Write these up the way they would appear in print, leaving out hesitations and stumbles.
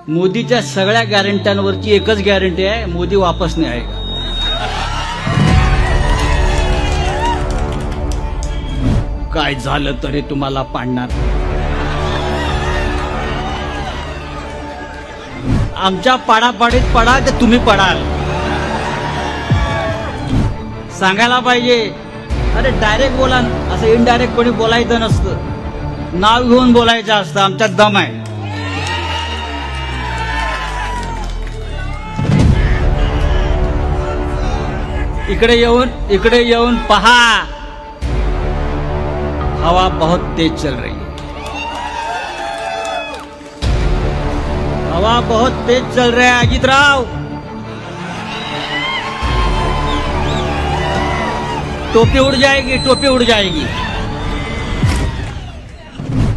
मोदीच्या सगळ्या गॅरंट्यांवरची एकच गॅरंटी आहे, मोदी वापस नाही आएगा. काय झालं तरी तुम्हाला पाडणार. आमच्या पाडापाडीत पडा तर तुम्ही पडाल. सांगायला पाहिजे, अरे डायरेक्ट बोला, असं इनडायरेक्ट कोणी बोलायचं नसतं, नाव घेऊन बोलायचं असतं. आमच्यात दम आहे. इकडे येऊन पहा, हवा बहुत तेज चल रही है. हवा बहुत तेज चल रहा है अजितराव. टोपी उड़ जाएगी, टोपी उड़ जाएगी.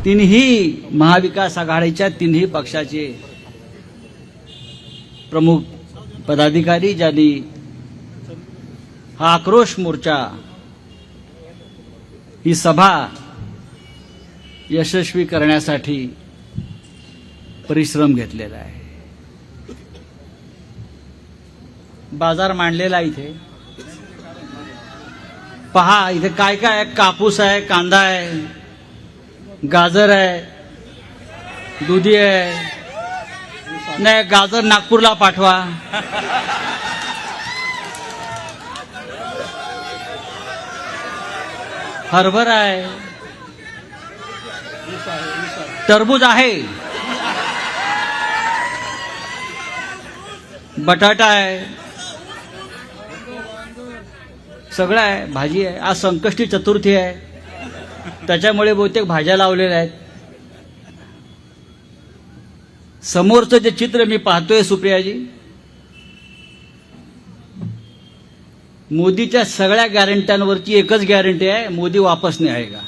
तिन्ही महाविकास आघाडीच्या तिन्ही पक्षाचे प्रमुख पदाधिकारी ज्यांनी हा आक्रोश मोर्चा, ही सभा यशस्वी करण्यासाठी परिश्रम घेतलेला आहे. बाजार मांडलेला इथे पहा. इथे काय काय आहे, कापूस आहे, कांदा आहे, गाजर आहे, दुधी आहे. नाही, गाजर नागपूरला पाठवा. हरभरा आहे, टरबूज आहे, बटाटा आहे, सगळं आहे, भाजी आहे. आज संकष्टी चतुर्थी आहे, त्याच्यामुळे बहुतेक भाज्या लावलेल्या आहेत. समोरचं जे चित्र मी पाहतोय सुप्रियाजी, मोदीच्या सगळ्या गॅरंट्यांवरची एकच गॅरंटी आहे, मोदी वापस नाही आएगा.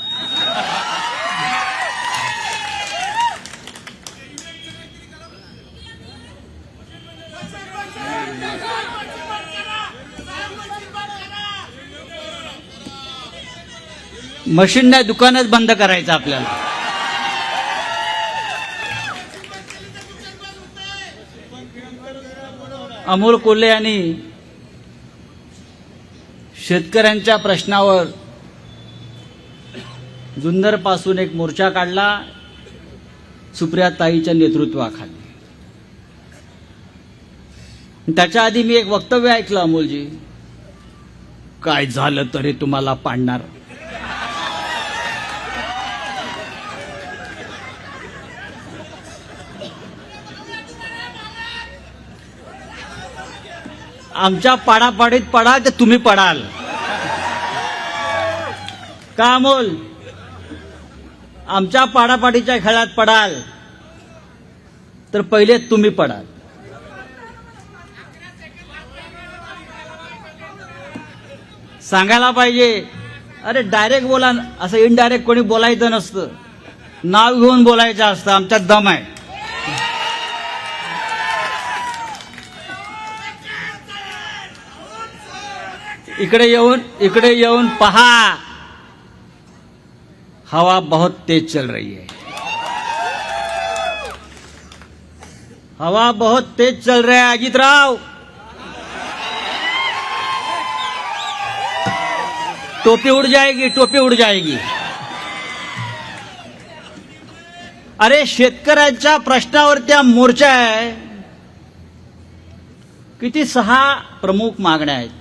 मशीन नाही, दुकानच बंद करायचं आपल्याला. अमोल कोल्हे यांनी शेतकऱ्यांच्या प्रश्नावर जुन्नरपासून एक मोर्चा काढला सुप्रियाताईच्या नेतृत्वाखाली. त्याच्या आधी मी एक वक्तव्य ऐकलं अमोलजी, काय झालं तरी तुम्हाला पाडणार. आमच्या पाडापाडीत पडा तर तुम्ही पडाल. का अमोल? आमच्या पाडापाडीच्या खेळात पडाल तर पहिले तुम्ही पडाल. सांगायला पाहिजे, अरे डायरेक्ट बोला, असं इनडायरेक्ट कोणी बोलायचं नसतं, नाव घेऊन बोलायचं असतं. आमच्यात दम आहे. इकडे येऊन पहा, हवा बहुत तेज चल रही है. हवा बहुत तेज चल रहा है अजितराव. टोपी उड़ जाएगी, टोपी उड़ जाएगी. अरे शेतकऱ्यांच्या प्रश्नावर मोर्चा आहे. किती 6 प्रमुख मागण्या आहेत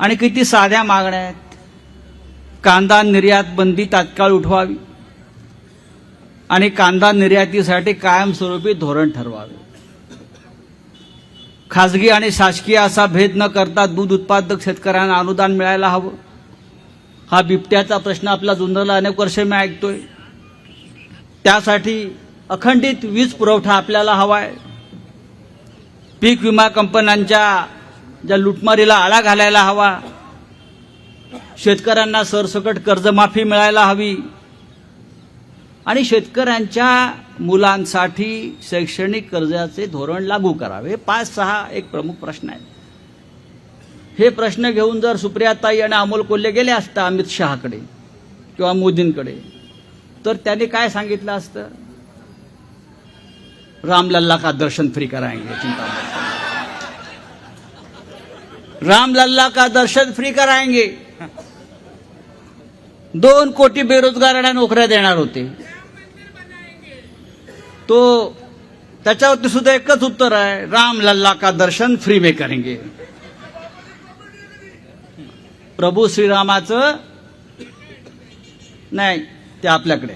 आणि किती साध्या मागण्या आहेत. कांदा निर्यात बंदी तात्काळ उठवावी आणि कांदा निर्यातीसाठी कायमस्वरूपी धोरण ठरवावे. खासगी आणि शासकीय असा भेद न करता दूध उत्पादक शेतकऱ्यांना अनुदान मिळायला हवं. हा बिबट्याचा प्रश्न आपला जुन्नरला अनेक वर्ष मी ऐकतोय. त्यासाठी अखंडित वीज पुरवठा आपल्याला हवा आहे. पीक विमा कंपन्यांच्या ज्या लुटमारीला आळा घालायला हवा. शेतकऱ्यांना सरसकट कर्जमाफी मिळायला हवी आणि शेतकऱ्यांच्या मुलांसाठी शैक्षणिक कर्जाचे धोरण लागू करावे. 5-6 एक प्रमुख प्रश्न आहेत. हे प्रश्न घेऊन जर सुप्रियाताई आणि अमोल कोल्हे गेले असता अमित शहाकडे किंवा मोदींकडे, तर त्यांनी काय सांगितलं असतं? रामलल्ला का दर्शन फ्री कराएंगे, चिंता मत करो। रामलल्ला का दर्शन फ्री कराएंगे। 2 कोटी बेरोजगारांना नोकऱ्या देणार होते, तो त्याच्यावरती सुद्धा एकच उत्तर आहे, रामलल्ला का दर्शन फ्री में करेंगे। प्रभू श्रीरामाचं नाही, ते आपल्याकडे।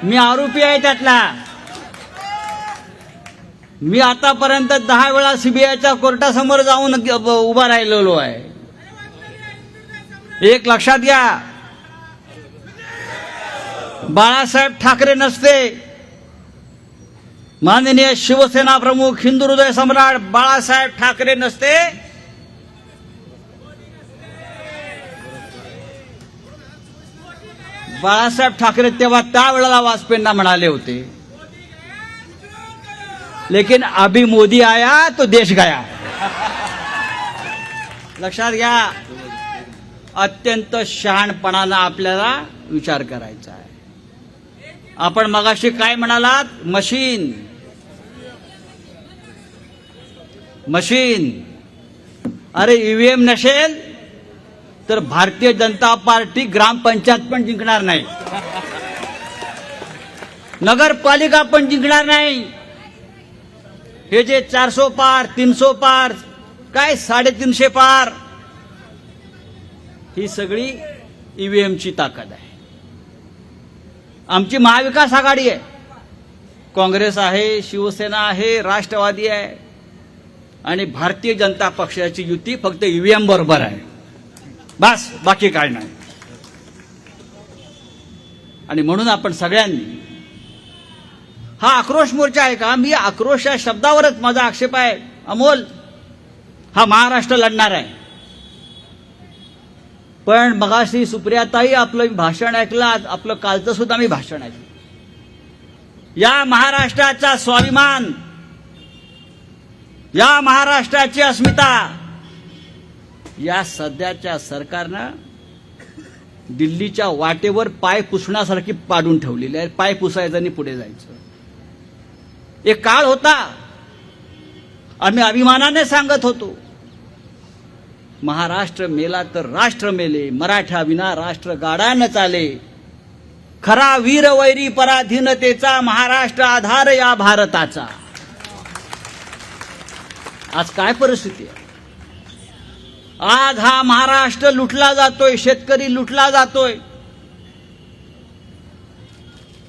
मी आरोपी आहे त्यातला। मी आतापर्यंत 10 वेळा सीबीआयच्या कोर्टासमोर जाऊन उभा राहिलेलो आहे। एक लक्षात घ्या, बाळासाहेब ठाकरे नसते, माननीय शिवसेना प्रमुख हिंदू हृदय सम्राट बाळासाहेब ठाकरे नसते, बाळासाहेब ठाकरे तेव्हा त्यावेळेला वाजपेयींना म्हणाले होते, लेकिन अभी मोदी आया तो देश गया। लक्षात घ्या, अत्यंत शहाणपणानं आपल्याला विचार करायचा आहे। आपण मगाशी काय म्हणालात, मशीन। अरे ईव्हीएम नसेल तर भारतीय जनता पार्टी ग्रामपंचायत पण जिंकणार नाही, नगरपालिका पण जिंकणार नाही। हे जे 400 पार, 300 पार, काय 350 पार, ही सगळी ईव्हीएमची ताकद आहे। आमची महाविकास आघाडी आहे, काँग्रेस आहे, शिवसेना आहे, राष्ट्रवादी आहे आणि भारतीय जनता पक्षाची युती फक्त ईव्हीएम बरोबर आहे, बस, बाकी काय नाही। आणि म्हणून आपण सगळ्यांनी, हा आक्रोश मोर्चा आहे का, मी आक्रोश या शब्दावरच माझा आक्षेप आहे अमोल, हा महाराष्ट्र लढणार आहे। पण मगाशी सुप्रियाताई आपलं भाषण ऐकलं, आपलं कालचं सुद्धा मी भाषण ऐकलं। या महाराष्ट्राचा स्वाभिमान, या महाराष्ट्राची अस्मिता, या सध्याच्या सरकारनं दिल्लीच्या वाटेवर पाय पुसण्यासारखी पाडून ठेवलेली आहे। पाय पुसायचं आणि पुढे जायचं। एक काळ होता, आम्ही अभिमानाने सांगत होतो, महाराष्ट्र मेला तर राष्ट्र मेले, मराठा विना राष्ट्र गाडा न चाले, खरा वीर वैरी पराधीनतेचा, महाराष्ट्र आधार या भारताचा। आज काय परिस्थिती आहे? आज हा महाराष्ट्र लुटला जातोय, शेतकरी लुटला जातोय,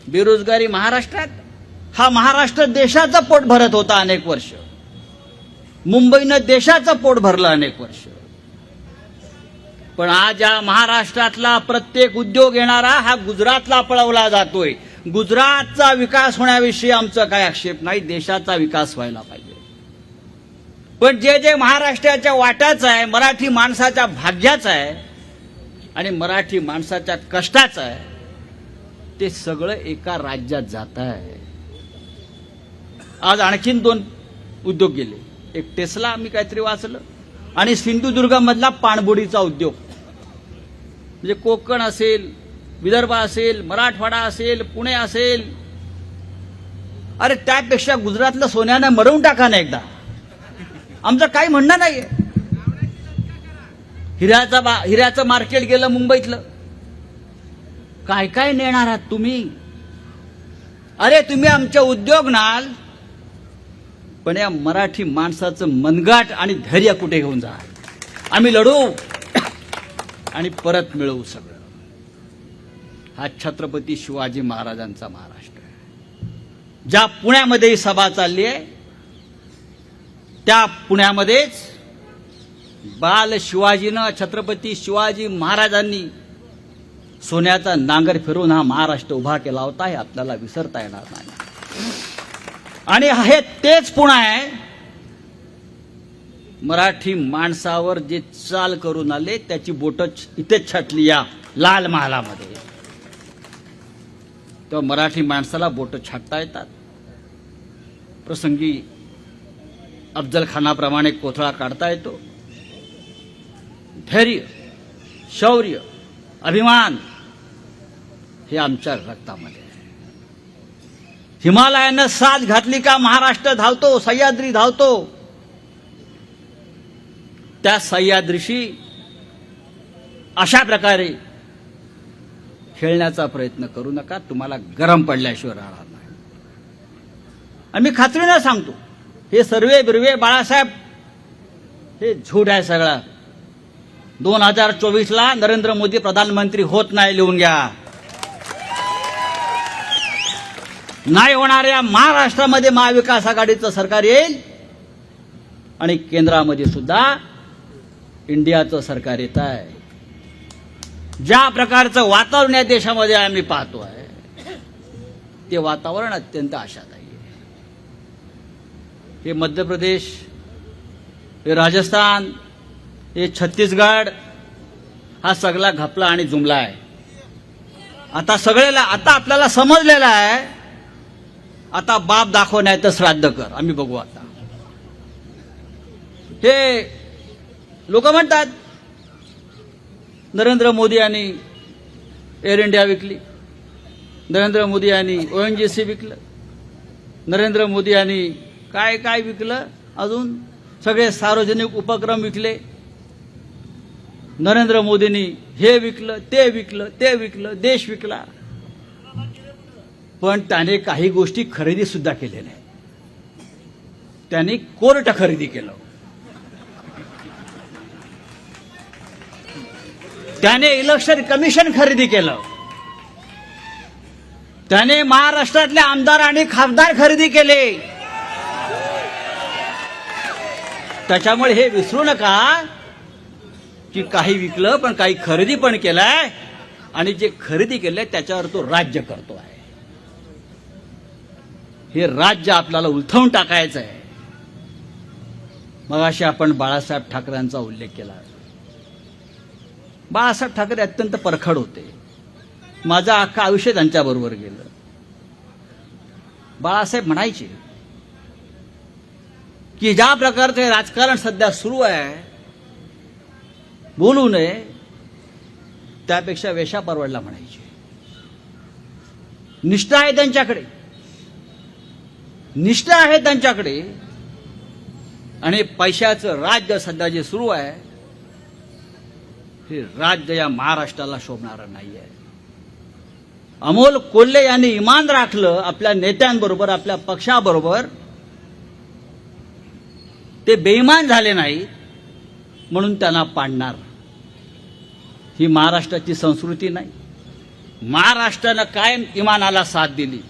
बेरोजगारी महाराष्ट्रात। हा महाराष्ट्र देशाचं पोट भरत होता अनेक वर्ष, मुंबईनं देशाचं पोट भरलं अनेक वर्ष। पण आज या महाराष्ट्रातला प्रत्येक उद्योग येणारा हा गुजरातला पळवला जातोय। गुजरातचा विकास होण्याविषयी आमचा काय आक्षेप नाही, देशाचा विकास व्हायला पाहिजे। पण जे जे महाराष्ट्राच्या वाट्याचं आहे, मराठी माणसाच्या भाग्याचं आहे आणि मराठी माणसाच्या कष्टाचं आहे, ते सगळं एका राज्यात जात आहे। आज आणखीन 2 उद्योग गेले, एक टेस्ला मी काहीतरी वाचलं, आणि सिंधुदुर्गमधला पाणबुडीचा उद्योग, म्हणजे कोकण असेल, विदर्भ असेल, मराठवाडा असेल, पुणे असेल, अरे त्यापेक्षा गुजरातलं सोन्यानं मरवून टाका ना एकदा, आमचं काही म्हणणं नाहीये। हिऱ्याचं मार्केट गेलं मुंबईतलं, काय काय नेणार आहात तुम्ही? अरे तुम्ही आमचे उद्योग नाल, पण या मराठी माणसाचं मनगाट आणि धैर्य कुठे घेऊन जा? आम्ही लढू आणि परत मिळवू सगळं। हा छत्रपती शिवाजी महाराजांचा महाराष्ट्र आहे। ज्या पुण्यामध्ये सभा चालली आहे, त्या पुण्यामध्येच बाल शिवाजीनं, छत्रपती शिवाजी महाराजांनी सोन्याचा नांगर फिरवून हा महाराष्ट्र उभा केला होता, हे आपल्याला विसरता येणार नाही। आणि हे तेच पुणे आहे, मराठी माणसावर जे चाल करून आले त्याची बोटं इथेच छाटली या लाल महालामध्ये। तेव्हा मराठी माणसाला बोटं छाटता येतात, प्रसंगी अफजल खानाप्रमाणे कोथळा काढता येतो। धैर्य, शौर्य, अभिमान हे आमच्या रक्तामध्ये आहे। हिमालयानं साथ घातली का महाराष्ट्र धावतो, सह्याद्री धावतो. त्या सह्याद्रीशी अशा प्रकारे खेळण्याचा प्रयत्न करू नका. तुम्हाला गरम पडल्याशिवाय राहणार नाही. आम्ही खात्रीनं सांगतो, हे सर्वे बिर्वे बाळासाहेब हे झूट आहे सगळं. 2024ला नरेंद्र मोदी प्रधानमंत्री होत नाही, लिहून घ्या. नाही होणाऱ्या महाराष्ट्रामध्ये महाविकास आघाडीचं सरकार येईल आणि केंद्रामध्ये सुद्धा इंडियाचं सरकार येत आहे. ज्या प्रकारचं वातावरण या देशामध्ये आम्ही पाहतो आहे, ते वातावरण अत्यंत आशादायी आहे. हे मध्य प्रदेश, हे राजस्थान, हे छत्तीसगड हा सगळा घपला आणि जुमला आहे. आता आपल्याला समजलेलं आहे, आता बाप दाखव नाही तर श्राद्ध कर. आम्ही बघू आता. हे लोक म्हणतात नरेंद्र मोदी यांनी एअर इंडिया विकली, नरेंद्र मोदी यांनी ONGC विकलं, नरेंद्र मोदी यांनी काय काय विकलं, अजून सगळे सार्वजनिक उपक्रम विकले. नरेंद्र मोदींनी हे विकलं, ते विकलं, ते विकलं, देश विकला. पण त्याने काही गोष्टी खरेदी सुद्धा केल्या नाही. त्यांनी कोर्ट खरेदी केलं, त्याने इलेक्शन कमिशन खरेदी केलं, त्याने महाराष्ट्रातले आमदार आणि खासदार खरेदी केले. त्याच्यामुळे हे विसरू नका की काही विकलं पण काही खरेदी पण केलाय, आणि जे खरेदी केलंय त्याच्यावर तो राज्य करतो आहे. हे राज्य आपल्याला उलथवून टाकायचं आहे. मगाशी आपण बाळासाहेब ठाकरेंचा उल्लेख केला. बाळासाहेब ठाकरे अत्यंत परखड होते. माझं अख्खं आयुष्य त्यांच्याबरोबर गेलं. बाळासाहेब म्हणायचे की ज्या प्रकारचे राजकारण सध्या सुरू आहे, बोलू नये, त्यापेक्षा वेशा परवडला म्हणायचे. निष्ठा आहे त्यांच्याकडे, निष्ठा आहे त्यांच्याकडे. आणि पैशाचं राज्य सध्या जे सुरू आहे, हे राज्य या महाराष्ट्राला शोभणारं नाहीये. अमोल कोल्हे यांनी इमान राखलं आपल्या नेत्यांबरोबर, आपल्या पक्षाबरोबर. ते बेईमान झाले नाही म्हणून त्यांना पाडणार, ही महाराष्ट्राची संस्कृती नाही. महाराष्ट्रानं कायम इमानाला साथ दिली,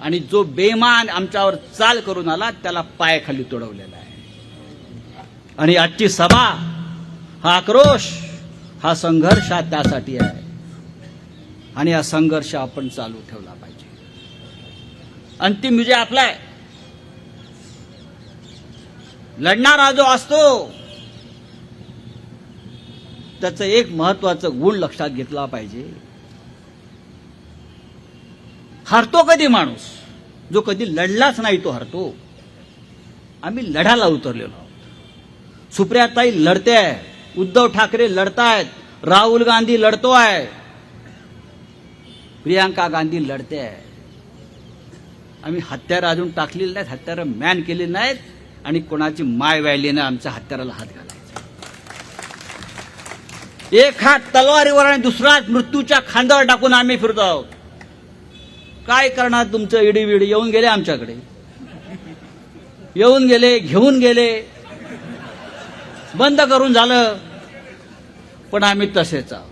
आणि जो बेईमान आमच्यावर चाल करून आला त्याला पायाखाली तुडवलेला आहे. आणि आजची सभा, हा आक्रोश, हा संघर्ष हा त्यासाठी आहे. आणि हा संघर्ष आपण चालू ठेवला पाहिजे. अंतिम विजय आपला आहे. लढणारा जो असतो त्याचं एक महत्वाचं गुण लक्षात घेतला पाहिजे. हरतो कधी माणूस? जो कधी लढलाच नाही तो हरतो. आम्ही लढायला उतरलेलो आहोत. सुप्रियाताई लढते आहे, उद्धव ठाकरे लढतायत, राहुल गांधी लढतोय, प्रियांका गांधी लढते आहे. आम्ही हत्यारं अजून टाकलेली नाहीत, हत्यारं मॅन केली नाहीत, आणि कोणाची माय व्हायली नाही आमच्या हत्याराला हात घालायचा. एक हात तलवारीवर आणि दुसरा मृत्यूच्या खांद्यावर टाकून आम्ही फिरतो आहोत. काय करणार? तुमचं इडी विडी येऊन गेले आमच्याकडे, येऊन गेले, घेऊन गेले, बंद करून झालं. पण आम्ही तसेच आहोत,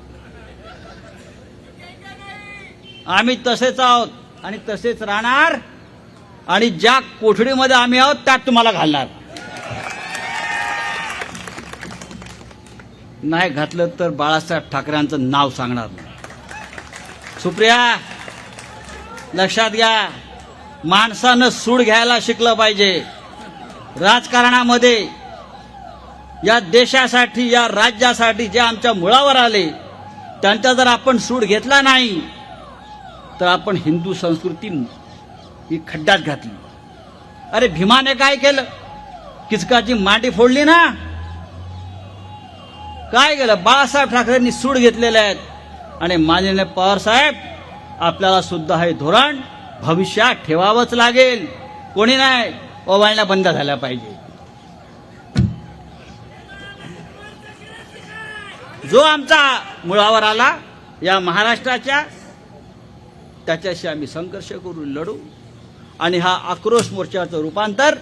आम्ही तसेच आहोत आणि तसेच राहणार. आणि ज्या कोठडीमध्ये आम्ही आहोत त्यात तुम्हाला घालणार. नाही घातलं तर बाळासाहेब ठाकरेंचं नाव सांगणार नाही. सुप्रिया, लक्षात घ्या, माणसानं सूड घ्यायला शिकलं पाहिजे. राजकारणामध्ये या देशासाठी, या राज्यासाठी जे आमच्या मुळावर आले त्यांचा जर आपण सूड घेतला नाही तर आपण हिंदू संस्कृती ही खड्ड्यात घातली. अरे भीमाने काय केलं? किचकाची मांडी फोडली ना. काय केलं? बाळासाहेब ठाकरेंनी सूड घेतलेले आहेत. आणि माननीय पवार साहेब, आपल्याला सुद्धा हे धोरण भविष्यात ठेवावंच लागेल. कोणी नाही ओवाळण्या बंद झाल्या पाहिजे. जो आमचा मुळावर आला या महाराष्ट्राच्या, त्याच्याशी आम्ही संघर्ष करून लढू आणि हा आक्रोश मोर्चाचं रूपांतर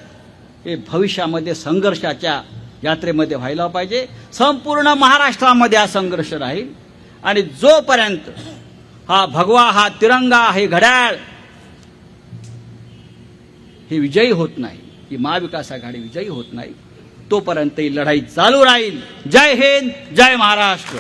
हे भविष्यामध्ये संघर्षाच्या यात्रेमध्ये व्हायला पाहिजे. संपूर्ण महाराष्ट्रामध्ये हा संघर्ष राहील आणि जोपर्यंत हा भगवा, हा तिरंगा, हे घड्याळ हे विजयी होत नाही, ही महाविकास आघाडी विजयी होत नाही, तोपर्यंत ही लढाई चालू राहील. जय हिंद, जय महाराष्ट्र.